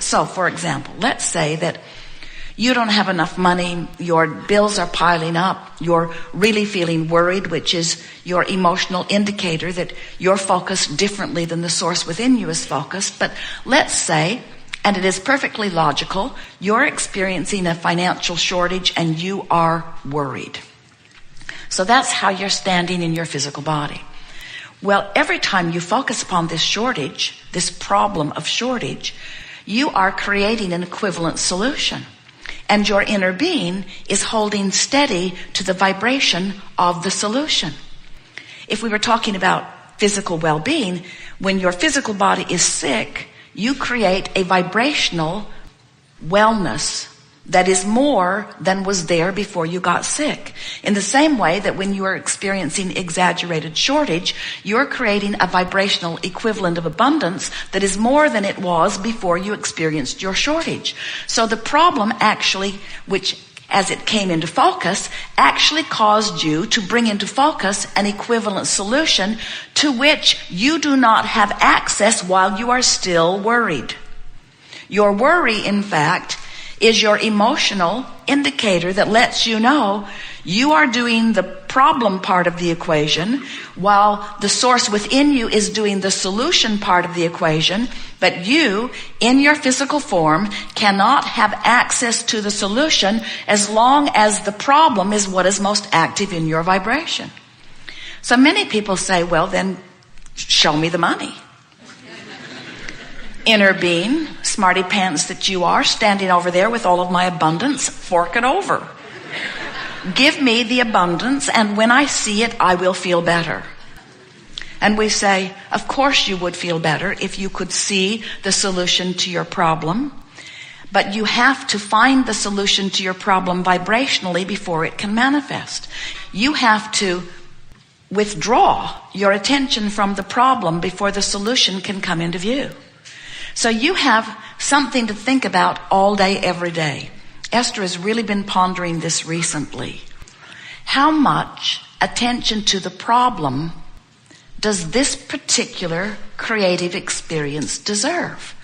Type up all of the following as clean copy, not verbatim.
So, for example, let's say that you don't have enough money, your bills are piling up, you're really feeling worried, which is your emotional indicator that you're focused differently than the source within you is focused. But let's say, and it is perfectly logical, you're experiencing a financial shortage and you are worried. So that's how you're standing in your physical body. Well, every time you focus upon this shortage, this problem of shortage, you are creating an equivalent solution. And your inner being is holding steady to the vibration of the solution. If we were talking about physical well-being, when your physical body is sick, you create a vibrational wellness that is more than was there before you got sick. In the same way that when you are experiencing exaggerated shortage, you're creating a vibrational equivalent of abundance that is more than it was before you experienced your shortage. So the problem actually, which as it came into focus, actually caused you to bring into focus an equivalent solution to which you do not have access while you are still worried. Your worry, in fact, is your emotional indicator that lets you know you are doing the problem part of the equation while the source within you is doing the solution part of the equation, but you, in your physical form, cannot have access to the solution as long as the problem is what is most active in your vibration. So many people say, well, then show me the money. Inner being, smarty pants that you are, standing over there with all of my abundance, fork it over. Give me the abundance, and when I see it, I will feel better. And we say, of course you would feel better if you could see the solution to your problem, but you have to find the solution to your problem vibrationally before it can manifest. You have to withdraw your attention from the problem before the solution can come into view. So you have something to think about all day, every day. Esther has really been pondering this recently. How much attention to the problem does this particular creative experience deserve?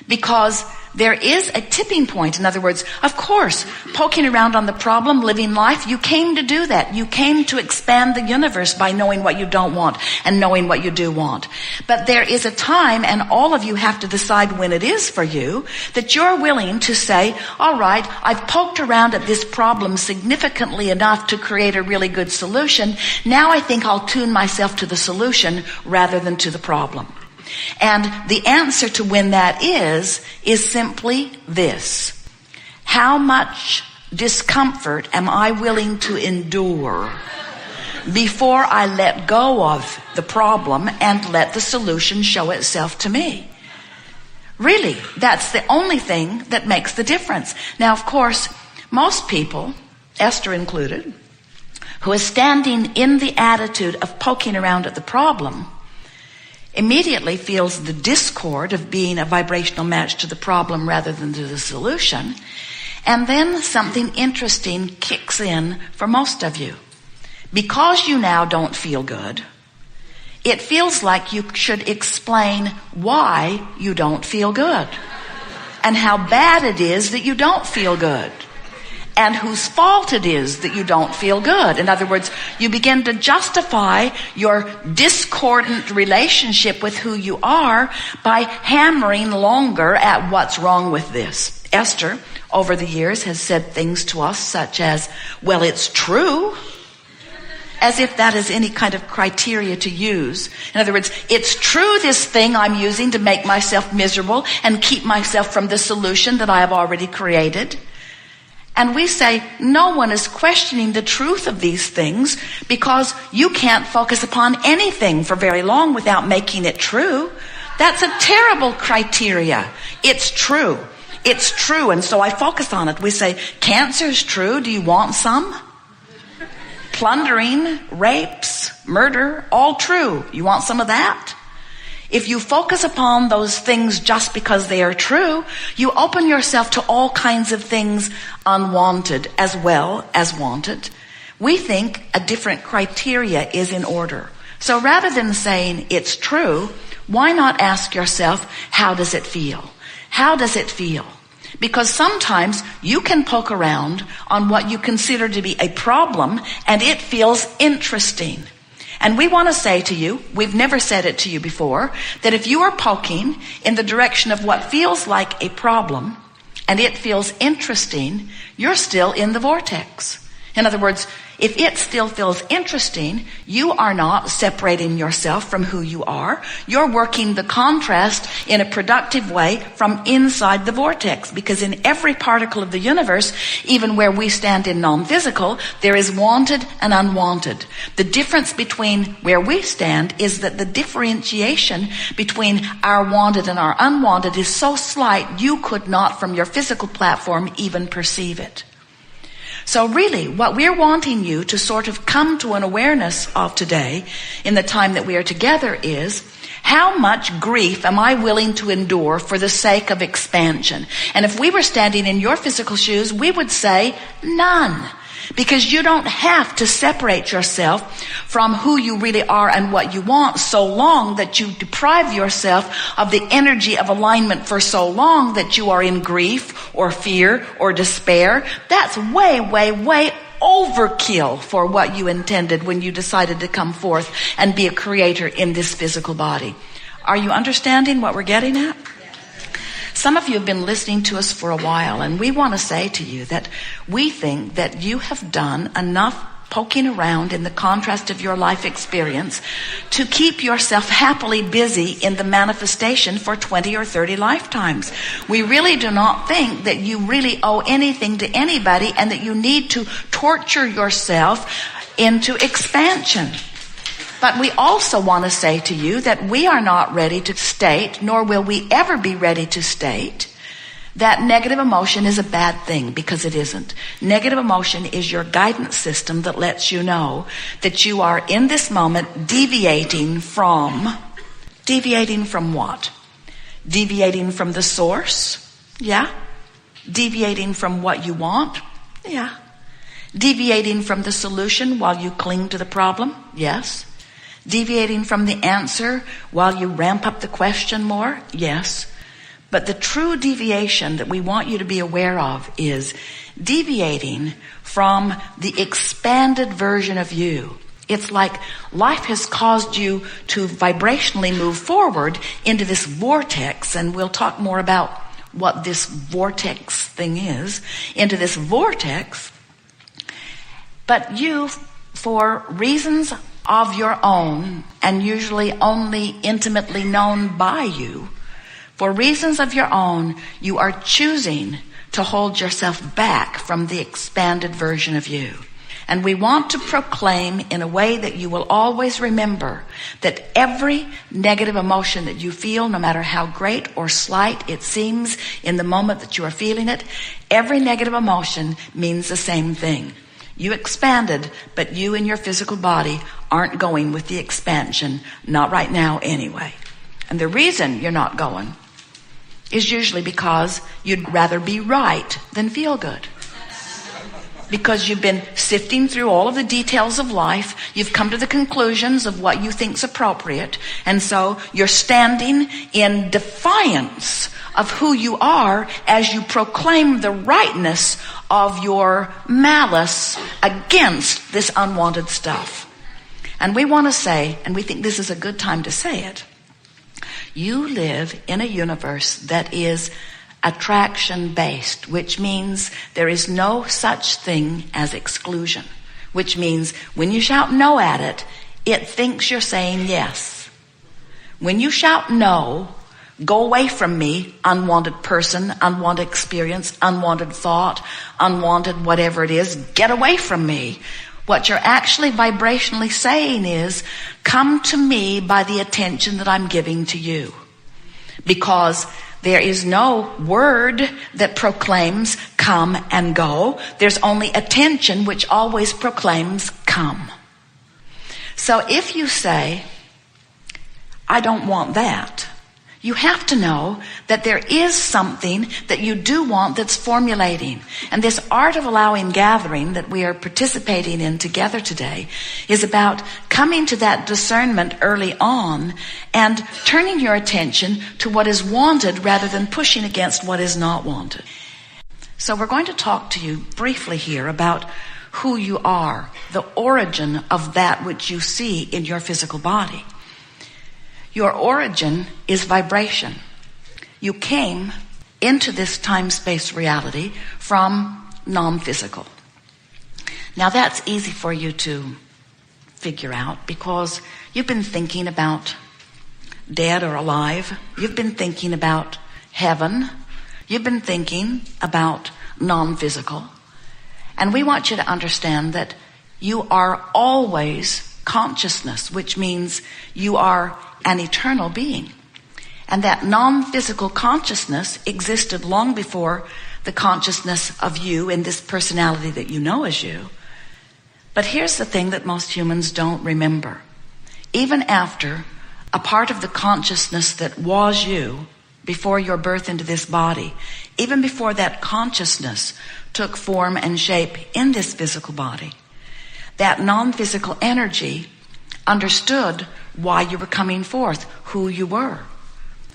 Because there is a tipping point. In other words, of course, poking around on the problem, living life, you came to do that. You came to expand the universe by knowing what you don't want and knowing what you do want. But there is a time, and all of you have to decide when it is for you, that you're willing to say, all right, I've poked around at this problem significantly enough to create a really good solution. Now I think I'll tune myself to the solution rather than to the problem. And the answer to when that is simply this. How much discomfort am I willing to endure before I let go of the problem and let the solution show itself to me? Really, that's the only thing that makes the difference. Now, of course, most people, Esther included, who is standing in the attitude of poking around at the problem, immediately feels the discord of being a vibrational match to the problem rather than to the solution. And then something interesting kicks in for most of you. Because you now don't feel good, it feels like you should explain why you don't feel good and how bad it is that you don't feel good and whose fault it is that you don't feel good. In other words, you begin to justify your discordant relationship with who you are by hammering longer at what's wrong with this. Esther, over the years, has said things to us such as, well, it's true, as if that is any kind of criteria to use. In other words, it's true, this thing I'm using to make myself miserable and keep myself from the solution that I have already created. And we say, no one is questioning the truth of these things because you can't focus upon anything for very long without making it true. That's a terrible criteria. It's true. It's true. And so I focus on it. We say, cancer's true. Do you want some? Plundering, rapes, murder, all true. You want some of that? If you focus upon those things just because they are true, you open yourself to all kinds of things unwanted as well as wanted. We think a different criteria is in order. So rather than saying it's true, why not ask yourself, how does it feel? How does it feel? Because sometimes you can poke around on what you consider to be a problem and it feels interesting. And we want to say to you, we've never said it to you before, that if you are poking in the direction of what feels like a problem and it feels interesting, you're still in the vortex. In other words, if it still feels interesting, you are not separating yourself from who you are. You're working the contrast in a productive way from inside the vortex. Because in every particle of the universe, even where we stand in non-physical, there is wanted and unwanted. The difference between where we stand is that the differentiation between our wanted and our unwanted is so slight you could not from your physical platform even perceive it. So really, what we're wanting you to sort of come to an awareness of today, in the time that we are together, is how much grief am I willing to endure for the sake of expansion? And if we were standing in your physical shoes, we would say none. Because you don't have to separate yourself from who you really are and what you want so long that you deprive yourself of the energy of alignment for so long that you are in grief or fear or despair. That's way, way, way overkill for what you intended when you decided to come forth and be a creator in this physical body. Are you understanding what we're getting at? Some of you have been listening to us for a while, and we want to say to you that we think that you have done enough poking around in the contrast of your life experience to keep yourself happily busy in the manifestation for 20 or 30 lifetimes. We really do not think that you really owe anything to anybody and that you need to torture yourself into expansion. But we also want to say to you that we are not ready to state, nor will we ever be ready to state, that negative emotion is a bad thing, because it isn't. Negative emotion is your guidance system that lets you know that you are in this moment deviating from what? Deviating from the source? Yeah. Deviating from what you want? Yeah. Deviating from the solution while you cling to the problem? Yes. Deviating from the answer while you ramp up the question more? Yes. But the true deviation that we want you to be aware of is deviating from the expanded version of you. It's like life has caused you to vibrationally move forward into this vortex, and we'll talk more about what this vortex thing is, into this vortex. But you, for reasons of your own, and usually only intimately known by you, for reasons of your own, you are choosing to hold yourself back from the expanded version of you. And we want to proclaim in a way that you will always remember that every negative emotion that you feel, no matter how great or slight it seems in the moment that you are feeling it, every negative emotion means the same thing. You expanded, but you in your physical body aren't going with the expansion, not right now anyway. And the reason you're not going is usually because you'd rather be right than feel good. Because you've been sifting through all of the details of life, you've come to the conclusions of what you think's appropriate, and so you're standing in defiance of who you are as you proclaim the rightness of your malice against this unwanted stuff. And we want to say, and we think this is a good time to say it, you live in a universe that is attraction-based, which means there is no such thing as exclusion, which means when you shout no at it, it thinks you're saying yes. When you shout no, go away from me, unwanted person, unwanted experience, unwanted thought, unwanted whatever it is, get away from me. What you're actually vibrationally saying is, come to me by the attention that I'm giving to you. Because there is no word that proclaims come and go. There's only attention which always proclaims come. So if you say, I don't want that, You have to know that there is something that you do want that's formulating. And this art of allowing gathering that we are participating in together today is about coming to that discernment early on and turning your attention to what is wanted rather than pushing against what is not wanted. So we're going to talk to you briefly here about who you are, the origin of that which you see in your physical body. Your origin is vibration. You came into this time-space reality from non-physical. Now that's easy for you to figure out because you've been thinking about dead or alive. You've been thinking about heaven. You've been thinking about non-physical. And we want you to understand that you are always consciousness, which means you are an eternal being. And that non-physical consciousness existed long before the consciousness of you in this personality that you know as you. But here's the thing that most humans don't remember. Even after a part of the consciousness that was you before your birth into this body, even before that consciousness took form and shape in this physical body, that non-physical energy understood why you were coming forth, who you were,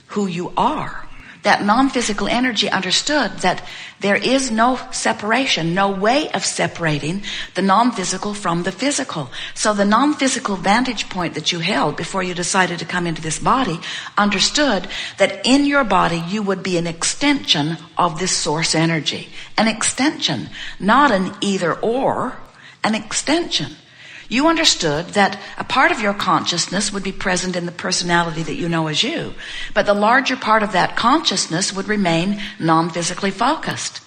who you are. That non-physical energy understood that there is no separation, no way of separating the non-physical from the physical. So the non-physical vantage point that you held before you decided to come into this body understood that in your body you would be an extension of this source energy. An extension, not an either or, an extension. You understood that a part of your consciousness would be present in the personality that you know as you, but the larger part of that consciousness would remain non-physically focused.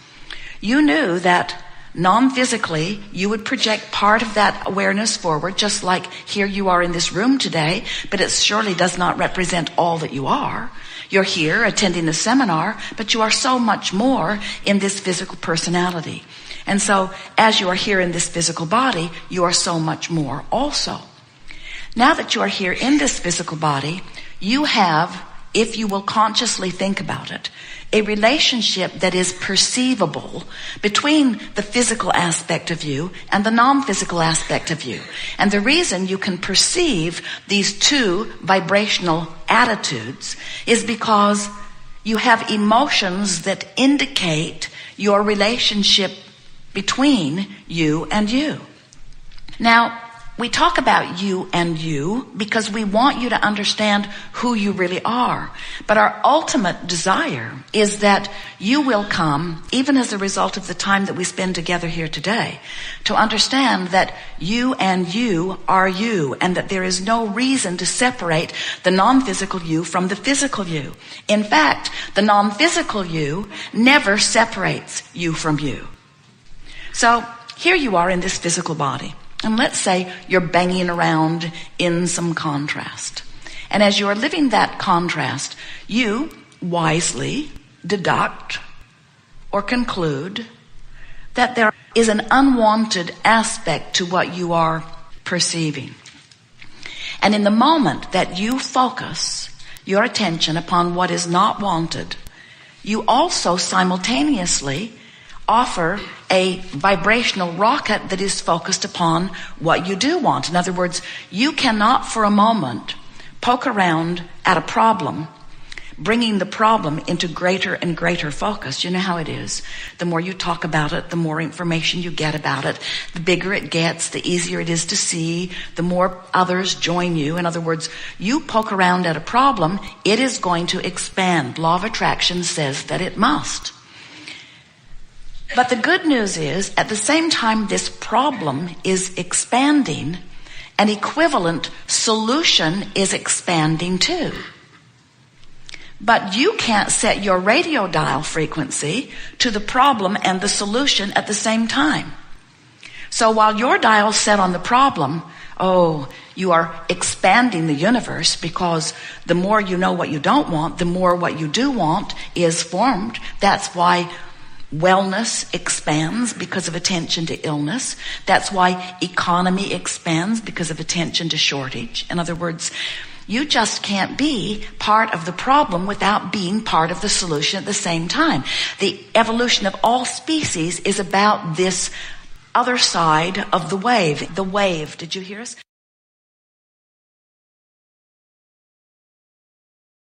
You knew that non-physically you would project part of that awareness forward, just like here you are in this room today, but it surely does not represent all that you are. You're here attending the seminar, but you are so much more in this physical personality. And so, as you are here in this physical body, you are so much more also. Now that you are here in this physical body, you have, if you will consciously think about it, a relationship that is perceivable between the physical aspect of you and the non-physical aspect of you. And the reason you can perceive these two vibrational attitudes is because you have emotions that indicate your relationship between you and you. Now, we talk about you and you because we want you to understand who you really are. But our ultimate desire is that you will come, even as a result of the time that we spend together here today, to understand that you and you are you, and that there is no reason to separate the non-physical you from the physical you. In fact, the non-physical you never separates you from you. So here you are in this physical body. And let's say you're banging around in some contrast. And as you are living that contrast, you wisely deduct or conclude that there is an unwanted aspect to what you are perceiving. And in the moment that you focus your attention upon what is not wanted, you also simultaneously offer a vibrational rocket that is focused upon what you do want. In other words, you cannot for a moment poke around at a problem, bringing the problem into greater and greater focus. You know how it is. The more you talk about it, the more information you get about it. The bigger it gets, the easier it is to see, the more others join you. In other words, you poke around at a problem, it is going to expand. Law of attraction says that it must. But the good news is, at the same time this problem is expanding, an equivalent solution is expanding too. But you can't set your radio dial frequency to the problem and the solution at the same time. So while your dial's set on the problem, you are expanding the universe, because the more you know what you don't want, the more what you do want is formed. That's why wellness expands because of attention to illness. That's why economy expands because of attention to shortage. In other words, You just can't be part of the problem without being part of the solution at the same time. The evolution of all species is about this other side of the wave. The wave, did you hear us?